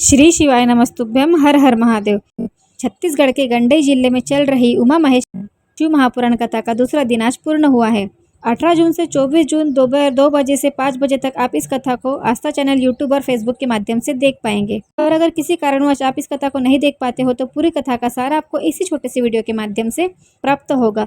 श्री शिवाय नमस्तुभ्यम, हर हर महादेव। छत्तीसगढ़ के गंडई जिले में चल रही उमा महेश शिव महापुराण कथा का दूसरा दिन आज पूर्ण हुआ है। 18 जून से 24 जून दोपहर 2 बजे से 5 बजे तक आप इस कथा को आस्था चैनल, यूट्यूब और फेसबुक के माध्यम से देख पाएंगे। और अगर किसी कारणवश आप इस कथा को नहीं देख पाते हो तो पूरी कथा का सारा आपको इसी छोटे से वीडियो के माध्यम से प्राप्त होगा।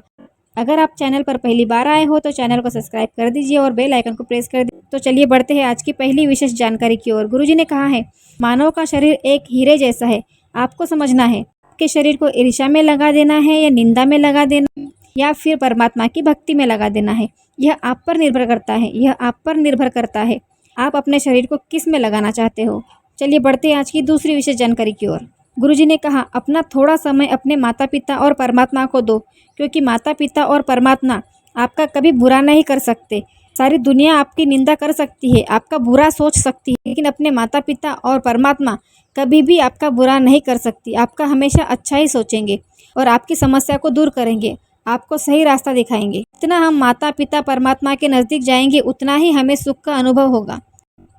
अगर आप चैनल पर पहली बार आए हो तो चैनल को सब्सक्राइब कर दीजिए और बेल आइकन को प्रेस कर दीजिए। तो चलिए बढ़ते हैं आज की पहली विशेष जानकारी की ओर। गुरुजी ने कहा है, मानव का शरीर एक हीरे जैसा है। आपको समझना है कि शरीर को ईर्ष्या में लगा देना है या निंदा में लगा देना या फिर परमात्मा की भक्ति में लगा देना है। यह आप पर निर्भर करता है। आप अपने शरीर को किस में लगाना चाहते हो। चलिए बढ़ते हैं आज की दूसरी विशेष जानकारी की ओर। गुरुजी ने कहा, अपना थोड़ा समय अपने माता पिता और परमात्मा को दो, क्योंकि माता पिता और परमात्मा आपका कभी बुरा नहीं कर सकते। सारी दुनिया आपकी निंदा कर सकती है, आपका बुरा सोच सकती है, लेकिन अपने माता पिता और परमात्मा कभी भी आपका बुरा नहीं कर सकती। आपका हमेशा अच्छा ही सोचेंगे और आपकी समस्या को दूर करेंगे, आपको सही रास्ता दिखाएंगे। जितना हम माता पिता परमात्मा के नज़दीक जाएंगे उतना ही हमें सुख का अनुभव होगा।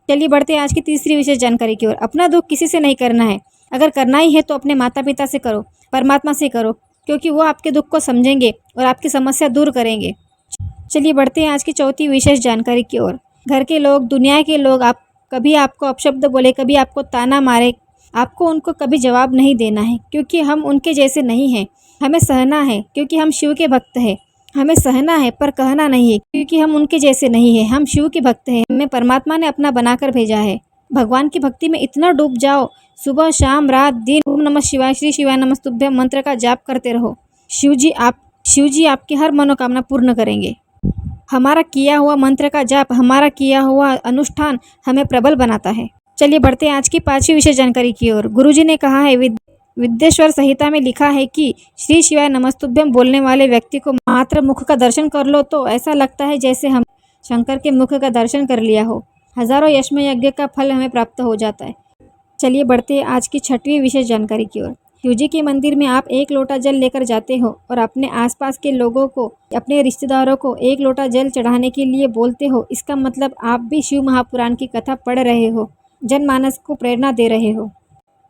चलिए बढ़ते हैं आज की तीसरी विशेष जानकारी की ओर। अपना दुख किसी से नहीं करना है। अगर करना ही है तो अपने माता पिता से करो, परमात्मा से करो, क्योंकि वो आपके दुख को समझेंगे और आपकी समस्या दूर करेंगे। चलिए बढ़ते हैं आज की चौथी विशेष जानकारी की ओर। घर के लोग, दुनिया के लोग कभी आपको अपशब्द बोले, कभी आपको ताना मारे, आपको उनको कभी जवाब नहीं देना है, क्योंकि हम उनके जैसे नहीं हैं। हमें सहना है क्योंकि हम शिव के भक्त हैं। हमें सहना है पर कहना नहीं है, क्योंकि हम उनके जैसे नहीं हैं। हम शिव के भक्त हैं। हमें परमात्मा ने अपना बनाकर भेजा है। भगवान की भक्ति में इतना डूब जाओ, सुबह शाम रात दिन ओम नमः शिवाय, श्री शिवाय नमस्तुभ्यम मंत्र का जाप करते रहो। शिव जी आपकी हर मनोकामना पूर्ण करेंगे। हमारा किया हुआ मंत्र का जाप, हमारा किया हुआ अनुष्ठान हमें प्रबल बनाता है। चलिए बढ़ते हैं आज की पांचवी विशेष जानकारी की ओर। गुरुजी ने कहा है, विद्येश्वर संहिता में लिखा है कि श्री शिवाय नमस्तुभ्यम बोलने वाले व्यक्ति को मात्र मुख का दर्शन कर लो तो ऐसा लगता है जैसे हम शंकर के मुख का दर्शन कर लिया हो। हजारों यज्ञ यज्ञ का फल हमें प्राप्त हो जाता है। चलिए बढ़ते हैं आज की छठवीं विशेष जानकारी की ओर। शिवजी के मंदिर में आप 1 लोटा जल लेकर जाते हो और अपने आसपास के लोगों को, अपने रिश्तेदारों को 1 लोटा जल चढ़ाने के लिए बोलते हो। इसका मतलब आप भी शिव महापुराण की कथा पढ़ रहे हो, जनमानस को प्रेरणा दे रहे हो।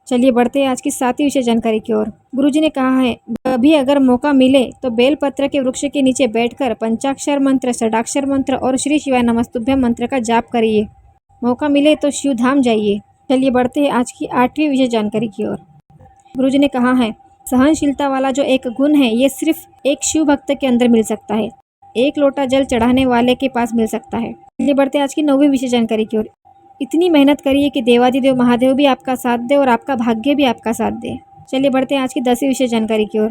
चलिए बढ़ते हैं आज की 7वीं विशेष जानकारी की ओर। गुरुजी ने कहा है, कभी अगर मौका मिले तो बेलपत्र के वृक्ष के नीचे बैठकर पंचाक्षर मंत्र, षडाक्षर मंत्र और श्री शिवाय नमस्तुभ्यम मंत्र का जाप करिए। मौका मिले तो शिव धाम जाइए। चलिए बढ़ते हैं आज की 8वीं विशेष जानकारी की ओर। गुरुजी ने कहा है, सहनशीलता वाला जो एक गुण है ये सिर्फ एक शिव भक्त के अंदर मिल सकता है, 1 लोटा जल चढ़ाने वाले के पास मिल सकता है। चलिए बढ़ते हैं आज की 9वीं विशेष जानकारी की ओर। इतनी मेहनत करिए कि देवादिदेव महादेव भी आपका साथ दे और आपका भाग्य भी आपका साथ दे। चलिए बढ़ते हैं आज की 10वीं विशेष जानकारी की ओर।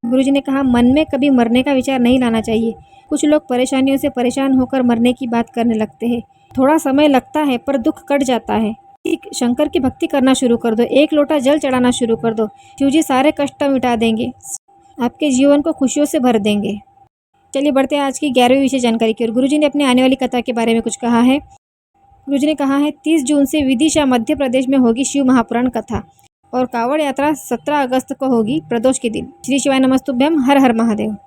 गुरुजी ने कहा, मन में कभी मरने का विचार नहीं लाना चाहिए। कुछ लोग परेशानियों से परेशान होकर मरने की बात करने लगते हैं। थोड़ा समय लगता है पर दुख कट जाता है। शंकर की भक्ति करना शुरू कर दो, 1 लोटा जल चढ़ाना शुरू कर दो। शिवजी सारे कष्ट मिटा देंगे, आपके जीवन को खुशियों से भर देंगे। चलिए बढ़ते हैं आज की 11वीं विशेष जानकारी की ओर। गुरुजी ने अपनी आने वाली कथा के बारे में कुछ कहा है। गुरुजी ने कहा है, 30 जून से विदिशा मध्य प्रदेश में होगी शिव महापुराण कथा और कावड़ यात्रा 17 अगस्त को होगी प्रदोष के दिन। श्री शिवाय नमस्तुभ्यम, हर हर महादेव।